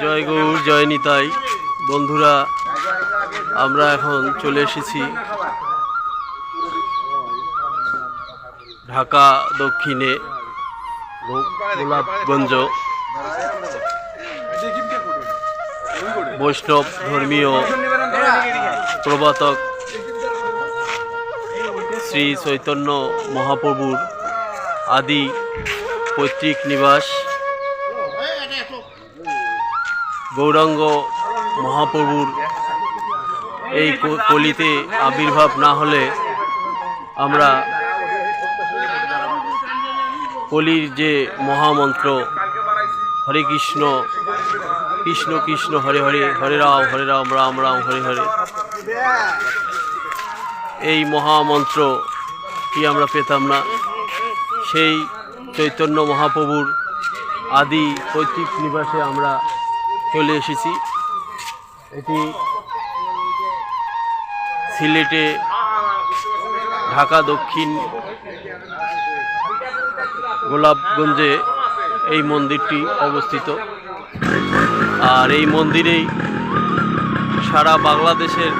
জয় গৌর জয় নিতাই। বন্ধুরা, আমরা এখন চলে এসেছি ঢাকা দক্ষিণে গোলাপগঞ্জ বৈষ্ণব ধর্মীয় প্রবর্তক শ্রী চৈতন্য মহাপ্রভুর আদি পৈতৃক নিবাস। গৌরাঙ্গ মহাপ্রভুর এই কলিতে আবির্ভাব না হলে আমরা কলির যে মহামন্ত্র হরে কৃষ্ণ কৃষ্ণ কৃষ্ণ হরে হরে, হরে রাম রাম রাম হরে হরে, এই মহামন্ত্রটি আমরা পেতাম না। সেই চৈতন্য মহাপ্রভুর আদি পৈতৃক নিবাসে আমরা চলে এসেছি। এটি সিলেটে ঢাকা দক্ষিণ গোলাপগঞ্জে এই মন্দিরটি অবস্থিত। আর এই মন্দিরেই সারা বাংলাদেশের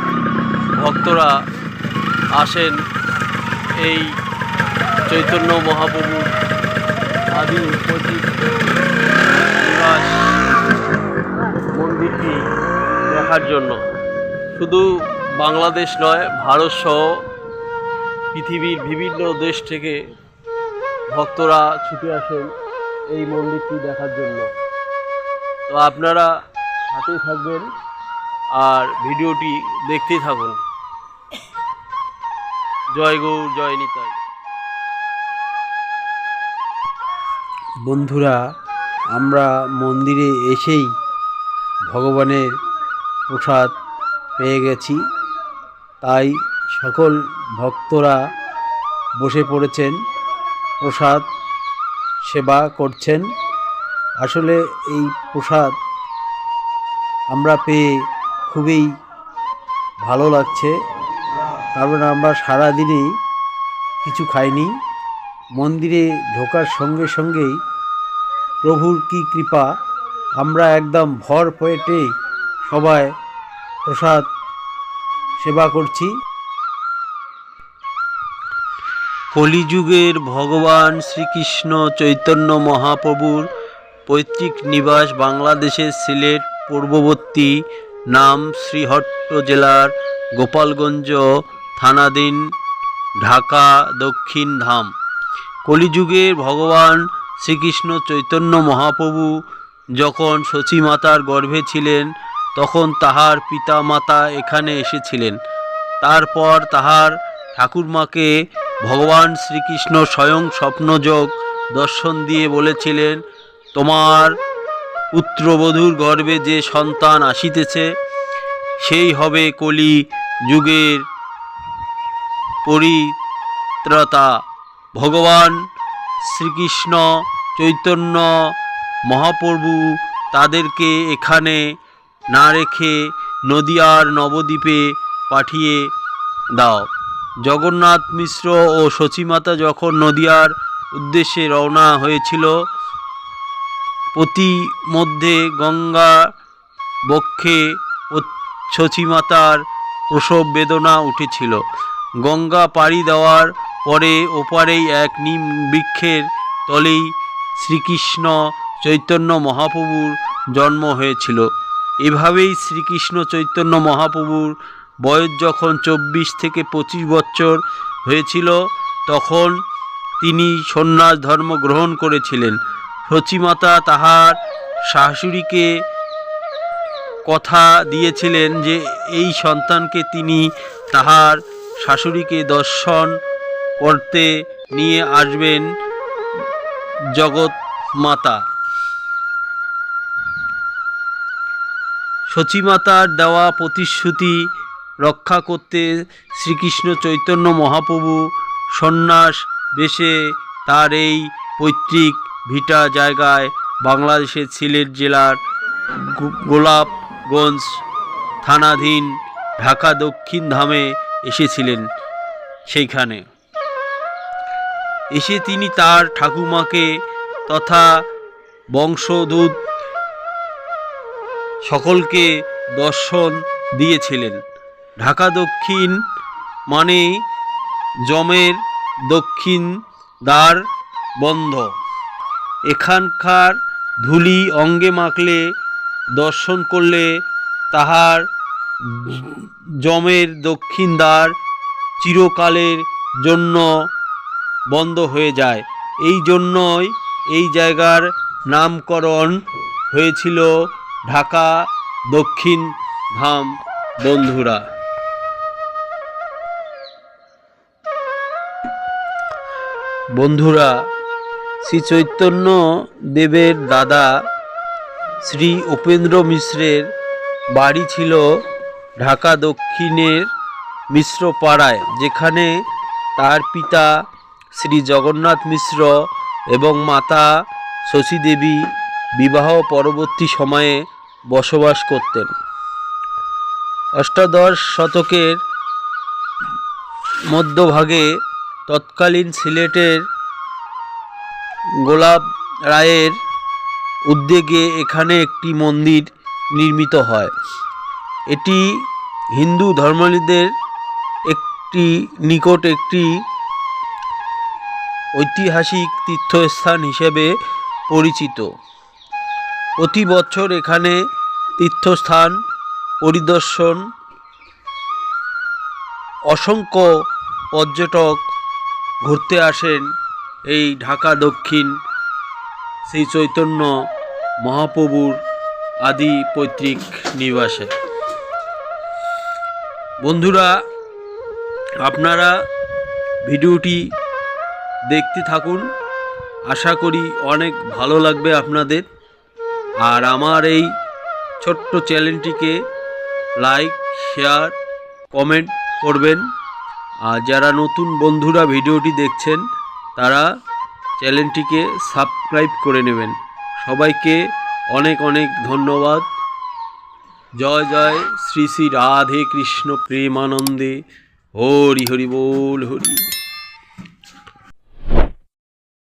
ভক্তরা আসেন এই চৈতন্য মহাপ্রভুর আদি পৈতৃক নিবাস মন্দিরটি দেখার জন্য। শুধু বাংলাদেশ নয়, ভারতসহ পৃথিবীর বিভিন্ন দেশ থেকে ভক্তরা ছুটে আসেন এই মন্দিরটি দেখার জন্য। তো আপনারা সাথেই থাকবেন আর ভিডিওটি দেখতেই থাকুন। জয় গৌর জয় নিতাই। বন্ধুরা, আমরা মন্দিরে এসেই ভগবানের প্রসাদ পেয়ে গেছি, তাই সকল ভক্তরা বসে পড়েছেন, প্রসাদ সেবা করছেন। আসলে এই প্রসাদ আমরা পেয়ে খুবই ভালো লাগছে, কারণ আমরা সারাদিনেই কিছু খাইনি। মন্দিরে ঢোকার সঙ্গে সঙ্গেই প্রভুর কি কৃপা, আমরা একদম ভর পেটে সবাই প্রসাদ সেবা করছি। কলিযুগের ভগবান শ্রীকৃষ্ণ চৈতন্য মহাপ্রভুর পৈতৃক নিবাস বাংলাদেশের সিলেট পূর্ববর্তী নাম শ্রীহট্ট জেলার গোপালগঞ্জ থানাধীন ঢাকা দক্ষিণ ধাম। কলিযুগের ভগবান শ্রীকৃষ্ণ চৈতন্য মহাপ্রভু যখন সচীমাতার গর্ভে ছিলেন, তখন তাহার পিতা মাতা এখানে এসেছিলেন। তারপর তাহার ঠাকুরমাকে ভগবান শ্রীকৃষ্ণ স্বয়ং স্বপ্নযোগ দর্শন দিয়ে বলেছিলেন, তোমার পুত্রবধূর গর্ভে যে সন্তান আসিতেছে, সেই হবে কলি যুগের পরিত্রাতা। ভগবান শ্রীকৃষ্ণ চৈতন্য মহাপ্রভু তাদেরকে এখানে না রেখে নদিয়ার নবদ্বীপে পাঠিয়ে দাও। জগন্নাথ মিশ্র ও সচীমাতা যখন নদিয়ার উদ্দেশ্যে রওনা হয়েছিল, প্রতিমধ্যে গঙ্গা বক্ষে সচীমাতার প্রসব বেদনা উঠেছিল। গঙ্গা পাড়ি দেওয়ার পরে ওপারেই এক নিম বৃক্ষের তলেই শ্রীকৃষ্ণ চৈতন্য মহাপ্রভুর জন্ম হয়েছিল। এভাবেই শ্রীকৃষ্ণ চৈতন্য মহাপ্রভুর বয়স যখন 24 থেকে 25 বছর হয়েছিল, তখন তিনি সন্ন্যাস ধর্ম গ্রহণ করেছিলেন। সচীমাতা তাহার শাশুড়িকে কথা দিয়েছিলেন যে এই সন্তানকে তিনি তাহার শাশুড়িকে দর্শন করতে নিয়ে আসবেন জগৎমাতা। সচীমাতার দেওয়া প্রতিশ্রুতি রক্ষা করতে শ্রীকৃষ্ণ চৈতন্য মহাপ্রভু সন্ন্যাস বেশে তার এই পৈতৃক ভিটা জায়গায় বাংলাদেশের সিলেট জেলার গোলাপগঞ্জ থানাধীন ঢাকা দক্ষিণ ধামে এসেছিলেন। সেইখানে এসে তিনি তার ঠাকুমাকে তথা বংশোদ্ভূত সকলকে দর্শন দিয়েছিলেন। ঢাকা দক্ষিণ মানে যমের দক্ষিণ দ্বার বন্ধ। এখানকার ধূলি অঙ্গে মাখলে, দর্শন করলে তাহার যমের দক্ষিণ দ্বার চিরকালের জন্য বন্ধ হয়ে যায়। এই জন্যই এই জায়গার নামকরণ হয়েছিল ঢাকা দক্ষিণ ধাম। বন্ধুরা, শ্রী চৈতন্য দেবের দাদা শ্রী উপেন্দ্র মিশ্রের বাড়ি ছিল ঢাকা দক্ষিণের মিশ্রপাড়ায়, যেখানে তার পিতা শ্রী জগন্নাথ মিশ্র এবং মাতা শশী দেবী বিবাহ পরবর্তী সময়ে বসবাস করতেন। অষ্টাদশ শতকের মধ্যভাগে তৎকালীন সিলেটের গোলাপ রায়ের উদ্যোগে এখানে একটি মন্দির নির্মিত হয়। এটি হিন্দু ধর্মাবলম্বীদের নিকট একটি ঐতিহাসিক তীর্থস্থান হিসেবে পরিচিত। প্রতি বছর এখানে তীর্থস্থান পরিদর্শন অসংখ্য পর্যটক ঘুরতে আসেন এই ঢাকা দক্ষিণ শ্রী চৈতন্য মহাপ্রভুর আদি পৈতৃক নিবাসে। বন্ধুরা, আপনারা ভিডিওটি দেখতে থাকুন, আশা করি অনেক ভালো লাগবে আপনাদের। আর আমার এই ছোট্ট চ্যানেলটিকে লাইক, শেয়ার, কমেন্ট করবেন। আর যারা নতুন বন্ধুরা ভিডিওটি দেখছেন তারা চ্যানেলটিকে সাবস্ক্রাইব করে নেবেন। সবাইকে অনেক অনেক ধন্যবাদ। জয় জয় শ্রী শ্রী রাধে কৃষ্ণ প্রেমানন্দে। হরি হরি বল হরি।